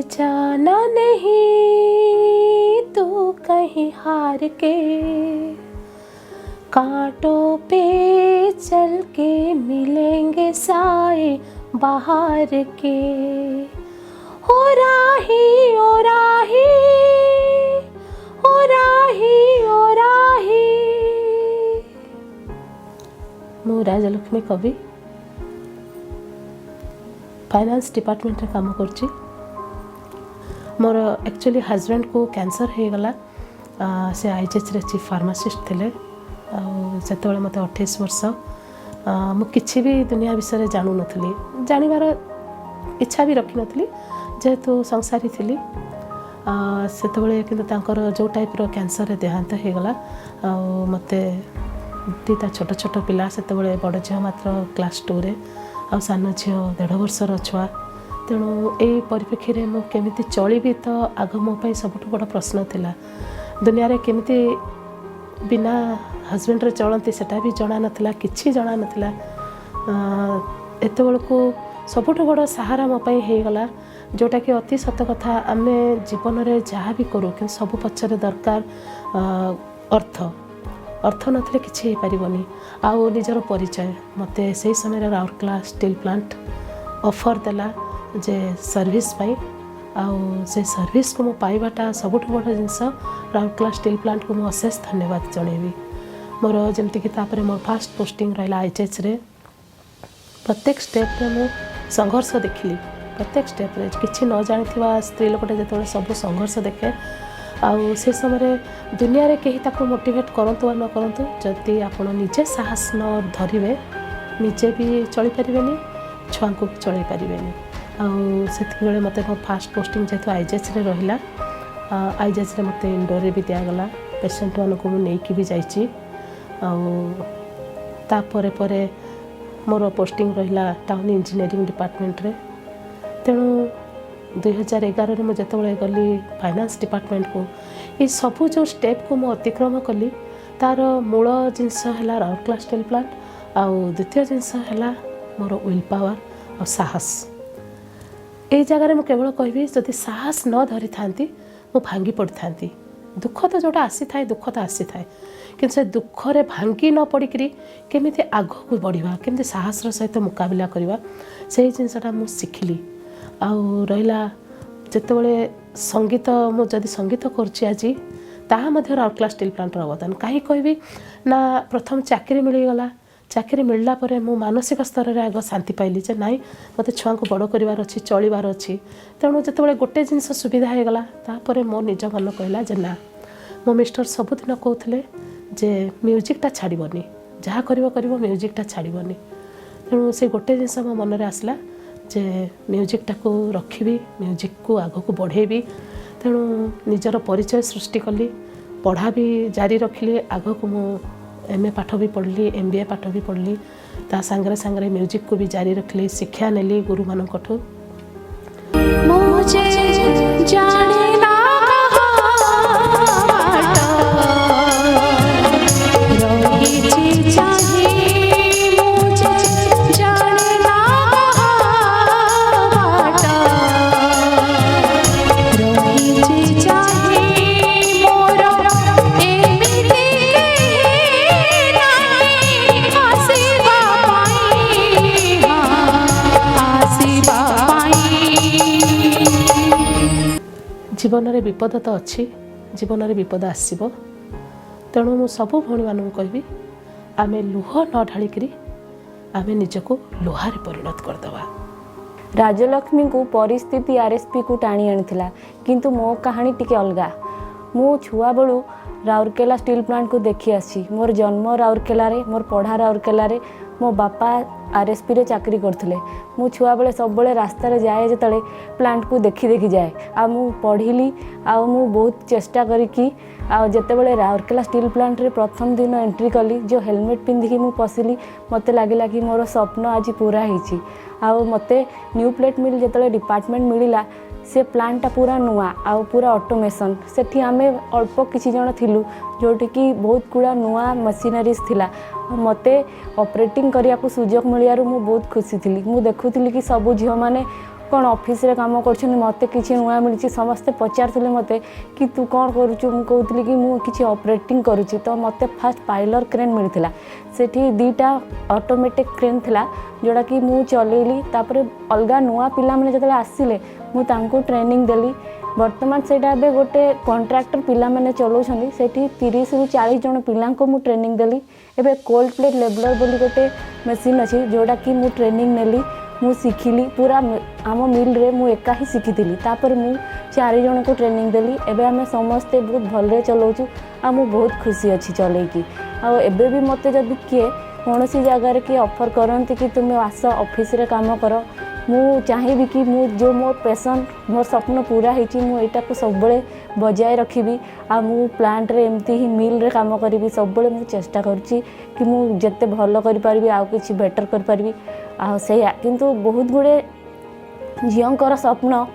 जाना नहीं तू कहीं हार के, कांटों पे चल के मिलेंगे साए बाहर के। ओ राही ओ राही ओ राही ओ राही। मु राजलक्ष्मी कवि फाइनान्स डिपार्टमेंट रे काम करछि। मोर एक्चुअली हजबैंड को कैंसर हो गला। से आईजीएच रे चीफ फार्मासिस्ट थिले। जो मत 28 वर्ष मुझे भी दुनिया विषय जानू नथली, जानिबार इच्छा भी रखी नथली जेहेतु संसारी थी। से किंतु जो टाइप रो कैंसर देहांत हो गला। मत दीटा छोट छोट पिला से बड़ झील मात्र क्लास 2 रे आ सान झील 1.5 वर्षर छुआ। तेणु यही परिप्रेक्षी में मुझे केमी चलि तो आग मोपाई सबुठ बड़ प्रश्न थिला। दुनिया रे केमिति बिना हजबैंड रे चलती सेटा भी जना नथिला, किछि जना नथिला। एत बेलू सबुठ बड़ सहारा मोपाई हो गला, जोटा कि अति सत कथा। आम जीवन में जहाँ भी करूँ कि सब पछरे दरकार अर्थ। अर्थ नथिले किछि हो पारिबनी। आउ निजर परिचय मते से समय राउरकेला स्टील प्लांट ऑफर देला जे सर्विस पाई। आउ से सर्विस को मो पाइबाटा सबुठ बड़ जिनस। राउरकेला स्टील प्लांट को मो अशेष धन्यवाद जनइबी। मोर जमती कि तापर मोर फास्ट पोस्टिंग रहा आईजीएच रे। प्रत्येक स्टेप रे मो संघर्ष देखिली। प्रत्येक स्टेप रे किछि न जानिथिबा स्त्री लोकटे जेतबे सब संघर्ष देखे आउ से समय दुनिया रे केही ताको मोटिवेट करंतु न करंतु, जदि आपण निजे साहस न धरिबे निजे भी चली परिबेनी, छुआ को चलई पारिबेनी। आउ से मत फास्ट पोस्टिंग जेहेतु आईजीएच रे रहिला। आईजीएच रे मत इंडोर रे भी दिगला। पेसेंट मान को नहीं भी जाइए। तापर परे मोर पोस्टिंग रहिला टाउन इंजीनियरिंग डिपार्टमेंट रे। तेणु 2011 रे मुझे गली फाइनान्स डिपार्टमेंट को ये सबू जो स्टेप को मुझे अतिक्रम कली तार मूल जिनस है राउरकेला स्टील प्लांट। आउ द्वितीय जिनस है मोर विल पावर और साहस। ये जगार मुझे केवल कहबी जदि साहस न धरी था मु भांगी पड़ी था। दुख तो जोटा आसी थाए, दुख तो आसी थाए, कि से दुख रे भांगी न पड़िकी केमी आग को बढ़ा, केमी साहस सहित मुकाबला करवा, से जिनसटा मु शिखिली। आउ रहा जितेबले संगीत मुझे संगीत करुच्ची आज ताहा मध्य राउरकेला स्टील प्लांट अवदान कहीं कहबी ना। प्रथम चाकरी मिलगला। चाकरी मिलला परे मु मानसिक स्तर में आग शांति पाइली जे नाई मते छुआ को बड़ करार अच्छी चलबार अच्छी। तेणु जितेबाला गोटे जिनस सुविधा हो गला तापर मो निज मन कहला जे ना। मो मिस्टर सबुदिन कहते जे म्यूजिकटा छाड़बनी, जहाँ कर म्यूजिकटा छाड़बनी। तेणु से गोटे जिनस मो मन में आसला जे म्यूजिकटा को रखी, म्यूजिक को आग को बढ़ेबी। तेणु निजर परिचय सृष्टि कली, पढ़ा भी जारी रखिली। आग को मु एमए पाठ भी पढ़ली, एमबीए पाठ भी पढ़ली। ता सांगरे सांगरे म्यूजिक को भी जारी रखली, शिक्षा नेली गुरु मानकठू। मुझे जाने ना जीवन में विपद तो अच्छी, जीवन में विपद आसब। तेणु मु सबू भौणी मानू कहबी आमे लुह न ढालिकी आमे निजको लुहार परिणत करदवा। राजलक्ष्मी को परिस्थिति आरएसपी को टाणी आनी, किंतु मो कहानी टिके अलगा। मो छुआ बेलू राउरकेला स्टील प्लांट को देखी आसी। मोर जन्म राउरकेला रे, मोर पढ़ा राउरकेला रे। मो बापा आरएसपी रे चाकरी करथिले। मु छुआ बेले सब बेले रास्ता रे जाए जतले प्लांट को देखी देखी जाए। आ मु पढ़िली आ मु बहुत चेष्टा करिकी आ जते बेले राउरकेला स्टील प्लांट रे प्रथम दिन एंट्री कली, जो हेलमेट पिंधिकी मु पसिली, मते लागिला कि मोर स्वप्न आज पूरा हिची। आ मते न्यू प्लेट मिल जतले डिपार्टमेंट मिलिला, से प्लांटा पूरा नुआ आउ पूरा ऑटोमेशन। सेठी आमे अल्प किछि जण थिलु जोटी कि बहुत गुड़ा नुआ मशीनरीज थिला। मते ऑपरेटिंग करिया को सुजोग मिलियारु मु बहुत खुशी थिली। मु देखुथिली कि सब झियो माने कौन ऑफिस रे काम कर मत कि नुआ मिली समस्ते पचारे मत कि तू कौन करुचु मु कहूली कि मु किसी ऑपरेटिंग करुच्ची तो मत फास्ट पाइलर क्रेन मिलता सेठी दीटा ऑटोमेटिक क्रेन थिला जोड़ा कि मु चलैली तापर अलग नुआ पिला माने जतले आसिले मु तांको ट्रेनिंग देली वर्तमान सेटा बे गोटे कॉन्ट्रैक्टर पिला माने चलाउछंदी सेठी 30 रु 40 जन पिला को मु ट्रेनिंग देली एबे कोल्ड प्लेट लेबलर बोली गोटे मशीन अच्छी जोड़ा कि मु ट्रेनिंग नेली मु शिखिली पूरा आम मिल रे मु एका ही शिखी तापर मु 4 जन को ट्रेनिंग देली एबे आमे समस्ते बहुत भले चलाउछु आ मु बहुत खुशी अच्छी चलेकी आ एबे भी मते जदि किए कौनसी जगार किए ऑफर करती कि तुम आस ऑफिस रे काम कर मु चाहिए कि मु जो मोर पैशन मोर स्वप्न पूरा होती मुझा को सब बजाय रखी आ मु प्लांट रे एमती ही मिल रे काम करी सब मु चेष्टा करुच्ची कि मु जिते भल करी आउ किछि बेटर कर पारिबी आ सेया किंतु बहुत गुड़े झीओंकर स्वप्न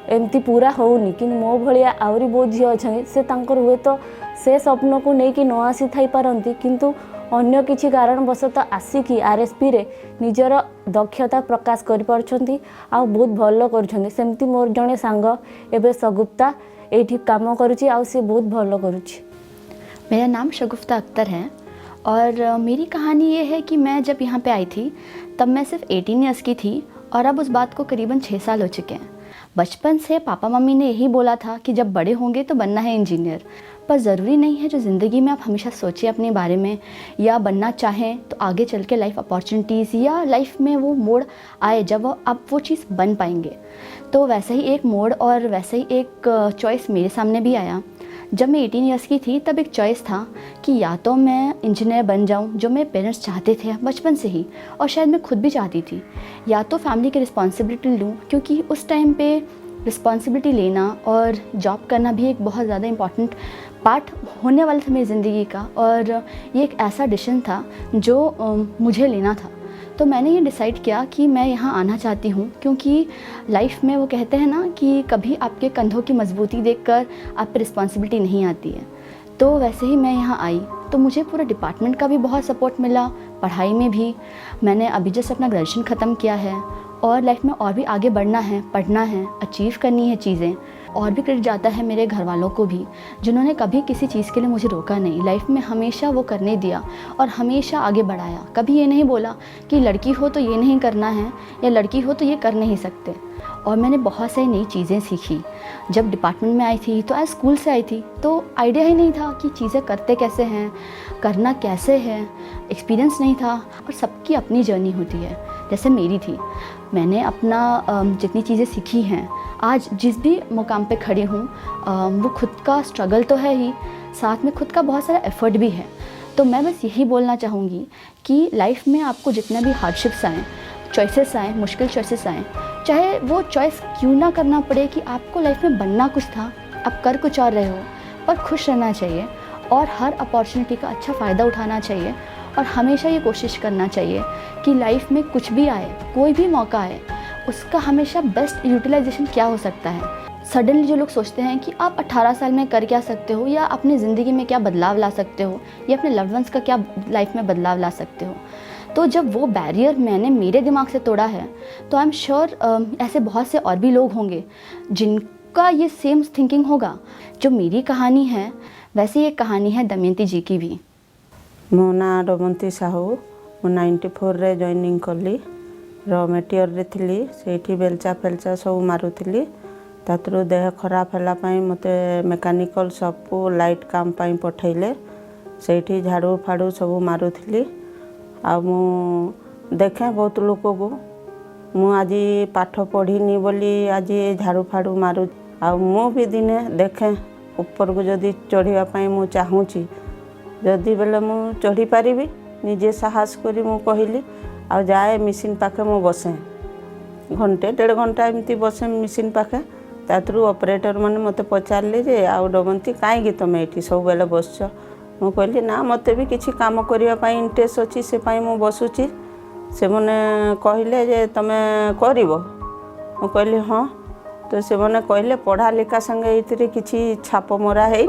एमती पूरा होनी कि मो भलिया आउरी बहुत झील अच्छा से तांकर हुए तो से स्वप्न को लेकिन न आसी थाई पारंती किंतु अन्य किछि कारणवशत आसिकी आरएसपी रे निजर दक्षता प्रकाश करि पारछंती आ बहुत भल करूछंती सेमती मोर जणे सांग एबे सगुप्ता एठी काम करूची आ से बहुत भल करूची। मेरा नाम शगुफ्ता अख्तर है और मेरी कहानी ये है कि मैं जब यहाँ पे आई थी तब मैं सिर्फ 18 ईयर्स की थी और अब उस बात को करीबन 6 साल हो चुके हैं। बचपन से पापा मम्मी ने यही बोला था कि जब बड़े होंगे तो बनना है इंजीनियर, पर ज़रूरी नहीं है जो ज़िंदगी में आप हमेशा सोचें अपने बारे में या बनना चाहें तो आगे चल के लाइफ अपॉर्चुनिटीज़ या लाइफ में वो मोड़ आए जब आप वो चीज़ बन पाएंगे। तो वैसे ही एक मोड़ और वैसे ही एक चॉइस मेरे सामने भी आया। जब मैं 18 ईयर्स की थी तब एक चॉइस था कि या तो मैं इंजीनियर बन जाऊं जो मेरे पेरेंट्स चाहते थे बचपन से ही और शायद मैं खुद भी चाहती थी, या तो फैमिली की रिस्पॉन्सिबिलिटी लूं क्योंकि उस टाइम पे रिस्पॉन्सिबिलिटी लेना और जॉब करना भी एक बहुत ज़्यादा इम्पॉर्टेंट पार्ट होने वाला था मेरी ज़िंदगी का और ये एक ऐसा डिसीजन था जो मुझे लेना था। तो मैंने ये डिसाइड किया कि मैं यहाँ आना चाहती हूँ क्योंकि लाइफ में वो कहते हैं ना कि कभी आपके कंधों की मजबूती देखकर आप पे रिस्पॉन्सिबिलिटी नहीं आती है। तो वैसे ही मैं यहाँ आई तो मुझे पूरा डिपार्टमेंट का भी बहुत सपोर्ट मिला, पढ़ाई में भी। मैंने अभी जस्ट अपना ग्रेजुएशन ख़त्म किया है और लाइफ में और भी आगे बढ़ना है, पढ़ना है, अचीव करनी है चीज़ें। और भी क्रेडिट जाता है मेरे घर वालों को भी जिन्होंने कभी किसी चीज़ के लिए मुझे रोका नहीं, लाइफ में हमेशा वो करने दिया और हमेशा आगे बढ़ाया। कभी ये नहीं बोला कि लड़की हो तो ये नहीं करना है या लड़की हो तो ये कर नहीं सकते। और मैंने बहुत सारी नई चीज़ें सीखी। जब डिपार्टमेंट में आई थी तो स्कूल से आई थी तो आइडिया ही नहीं था कि चीज़ें करते कैसे हैं, करना कैसे है, एक्सपीरियंस नहीं था। और सबकी अपनी जर्नी होती है, जैसे मेरी थी। मैंने अपना जितनी चीज़ें सीखी हैं आज जिस भी मुकाम पे खड़ी हूँ वो खुद का स्ट्रगल तो है ही, साथ में खुद का बहुत सारा एफर्ट भी है। तो मैं बस यही बोलना चाहूँगी कि लाइफ में आपको जितने भी हार्डशिप्स आएँ, चॉइसेस आएँ, मुश्किल चॉइसेस आएँ, चाहे वो चॉइस क्यों ना करना पड़े कि आपको लाइफ में बनना कुछ था, आप कर कुछ और रहे हो, पर खुश रहना चाहिए और हर अपॉर्चुनिटी का अच्छा फ़ायदा उठाना चाहिए। और हमेशा ये कोशिश करना चाहिए कि लाइफ में कुछ भी आए, कोई भी मौका आए, उसका हमेशा बेस्ट यूटिलाइजेशन क्या हो सकता है। सडनली जो लोग सोचते हैं कि आप 18 साल में कर क्या सकते हो या अपनी ज़िंदगी में क्या बदलाव ला सकते हो या अपने लव्ड वंस का क्या लाइफ में बदलाव ला सकते हो, तो जब वो बैरियर मैंने मेरे दिमाग से तोड़ा है तो आई एम श्योर ऐसे बहुत से और भी लोग होंगे जिनका ये सेम थिंकिंग होगा। जो मेरी कहानी है वैसे ये कहानी है दमयंती जी की भी। मो ना रमंती साहू, मु 94 रे जॉइनिंग कली। र मेटियर रे थिली, सेठी बेलचा फेलचा सब मारुथिली। तातरो देह खराब होला पाई मते मेकानिकल शॉप को लाइट काम पाई पठैले। सेठी झाड़ू फाड़ू सब मारुथिली। आ मु देखे बहुत लोक को मु आज पाठ पढ़ीनी बोली आज झाड़ू फाड़ू मारू। आ मु भी दिने देखे ऊपर को जदि चढ़िया पाई मु चाहूची जदि बेले मु चढ़ी पारिबी निजे साहस करी मु कहली आ जाए मिसिन पाखे मु बसे घंटे 1.5 घंटा एमती बसे मिसिन पाखे। तातरू ऑपरेटर मैंने मते पचारे जे आ डमंती कहीं तुम ये सब बेले बसछ। मु कहली ना मते भी किसी काम करने इंटरेस्ट अच्छी से मु बसुची। से मैंने कहले जे तुम करिवो, मु कहली हाँ। तो से मैंने कहले पढ़ा लिखा संगे ये किसी छाप मरा है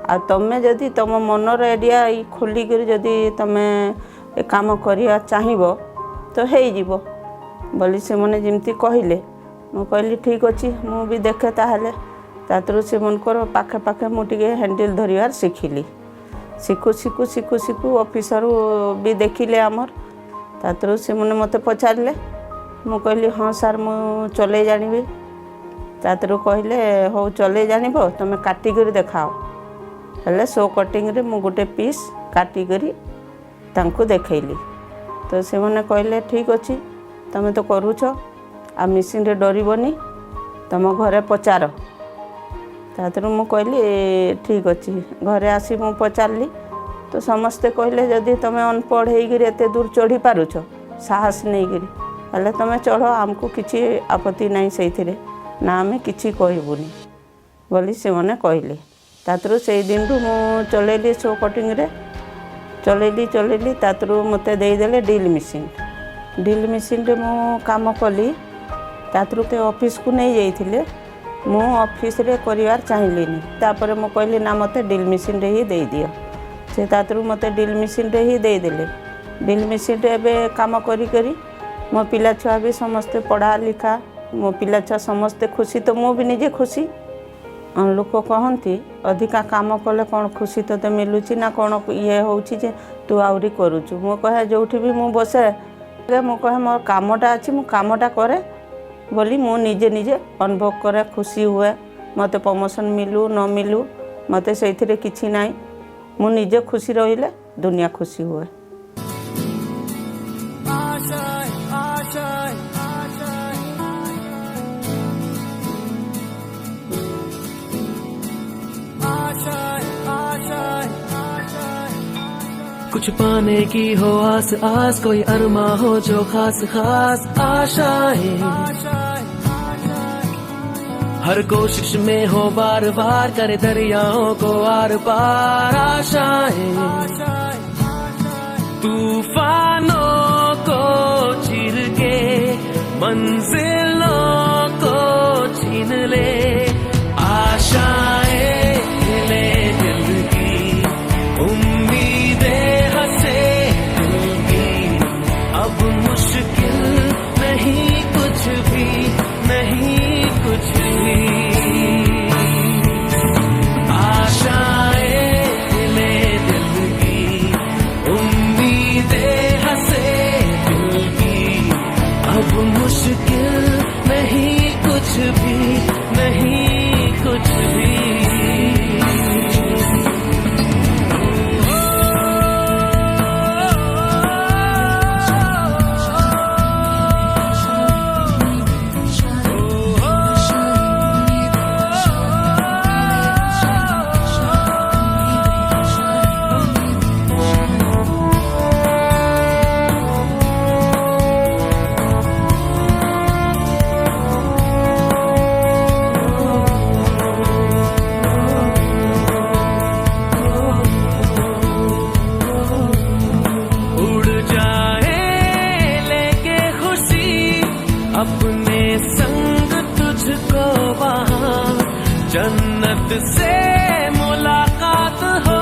आ तमें जदि तुम मनर एरिया खोलिक जदि तुम काम करिया चाहिबो तो हेई जीवो बोली से मैंने जमती कहले। ମୁଁ କହିଲି ଠିକ୍ ଅଛି ମୁଁ ବି ଦେଖେ ତାହେଲେ। ତାଥିରୁ ସେମାନଙ୍କର ପାଖେ ପାଖେ ମୁଁ ଟିକେ ହ୍ୟାଣ୍ଡେଲ୍ ଧରିବାର ଶିଖିଲି। ଶିଖୁ ଶିଖୁ ଶିଖୁ ଶିଖୁ ଅଫିସର ବି ଦେଖିଲେ ଆମର। ତାଥିରୁ ସେମାନେ ମୋତେ ପଚାରିଲେ। ମୁଁ କହିଲି ହଁ ସାର୍ ମୁଁ ଚଲେଇ ଜାଣିବି। ତାଥିରୁ କହିଲେ ହଉ ଚଲେଇ ଜାଣିବ ତୁମେ କାଟିକରି ଦେଖାଅ। ହେଲେ ସୋ କଟିଂରେ ମୁଁ ଗୋଟେ ପିସ୍ କାଟିକରି ତାଙ୍କୁ ଦେଖେଇଲି। ତ ସେମାନେ କହିଲେ ଠିକ୍ ଅଛି ତୁମେ ତ କରୁଛ ଆଉ ମେସିନ୍ରେ ଡରିବନି ତୁମ ଘରେ ପଚାର। ତାଥିରୁ ମୁଁ କହିଲି ଠିକ୍ ଅଛି। ଘରେ ଆସି ମୁଁ ପଚାରିଲି ତ ସମସ୍ତେ କହିଲେ ଯଦି ତୁମେ ଅନପଢ଼ ହେଇକିରି ଏତେ ଦୂର ଚଢ଼ି ପାରୁଛ ସାହସ ନେଇକିରି ହେଲେ ତୁମେ ଚଢ଼, ଆମକୁ କିଛି ଆପତ୍ତି ନାହିଁ ସେଇଥିରେ, ନା ଆମେ କିଛି କହିବୁନି ବୋଲି ସେମାନେ କହିଲେ। ତାଥିରୁ ସେଇ ଦିନରୁ ମୁଁ ଚଲେଇଲି ସୋ କଟିଂରେ ଚଲେଇଲି। ତାଥିରୁ ମୋତେ ଦେଇଦେଲେ ଡ୍ରିଲ୍ ମେସିନ୍। ଡ୍ରିଲ୍ ମେସିନ୍ରେ ମୁଁ କାମ କଲି। ତାଥିରୁ ସେ ଅଫିସକୁ ନେଇଯାଇଥିଲେ। ମୁଁ ଅଫିସରେ କରିବାର ଚାହିଁଲିନି। ତାପରେ ମୁଁ କହିଲି ନା ମୋତେ ଡ୍ରିଲ୍ ମେସିନ୍ରେ ହିଁ ଦେଇଦିଅ। ସେ ତାଥିରୁ ମୋତେ ଡ୍ରିଲ୍ ମେସିନ୍ରେ ହିଁ ଦେଇଦେଲେ। ଡ୍ରିଲ୍ ମେସିନ୍ରେ ଏବେ କାମ କରି ମୋ ପିଲା ଛୁଆ ବି ସମସ୍ତେ ପଢ଼ା ଲିଖା, ମୋ ପିଲା ଛୁଆ ସମସ୍ତେ ଖୁସି, ତ ମୁଁ ବି ନିଜେ ଖୁସି। ଲୋକ କହନ୍ତି ଅଧିକା କାମ କଲେ କ'ଣ ଖୁସି ତୋତେ ମିଳୁଛି ନା କ'ଣ ଇଏ ହେଉଛି ଯେ ତୁ ଆହୁରି କରୁଛୁ। ମୁଁ କହେ ଯେଉଁଠି ବି ମୁଁ ବସେ ମୁଁ କହେ ମୋର କାମଟା ଅଛି, ମୁଁ କାମଟା କରେ ବୋଲି ମୁଁ ନିଜେ ଅନୁଭବ କରେ, ଖୁସି ହୁଏ। ମୋତେ ପ୍ରମୋସନ୍ ମିଳୁ ନ ମିଳୁ ମୋତେ ସେଇଥିରେ କିଛି ନାହିଁ। ମୁଁ ନିଜେ ଖୁସି ରହିଲେ ଦୁନିଆ ଖୁସି ହୁଏ। कुछ पाने की हो आस आस, कोई अरमा हो जो खास खास आशाएं, हर कोशिश में हो बार बार करे दरियाओं को आर पार आशाएं, तूफानों को चीर के मंजिलों को छीन ले आशाएं, ले दिल की उम्मीदें हंसे दिल की, अब मुश्किल नहीं कुछ भी, नहीं कुछ भी, आशाएं ले दिल की उम्मीदें हंसे दिल की, अब मुश्किल नहीं कुछ भी, नहीं कुछ भी। अपने संग तुझको वहाँ जन्नत से मुलाकात हो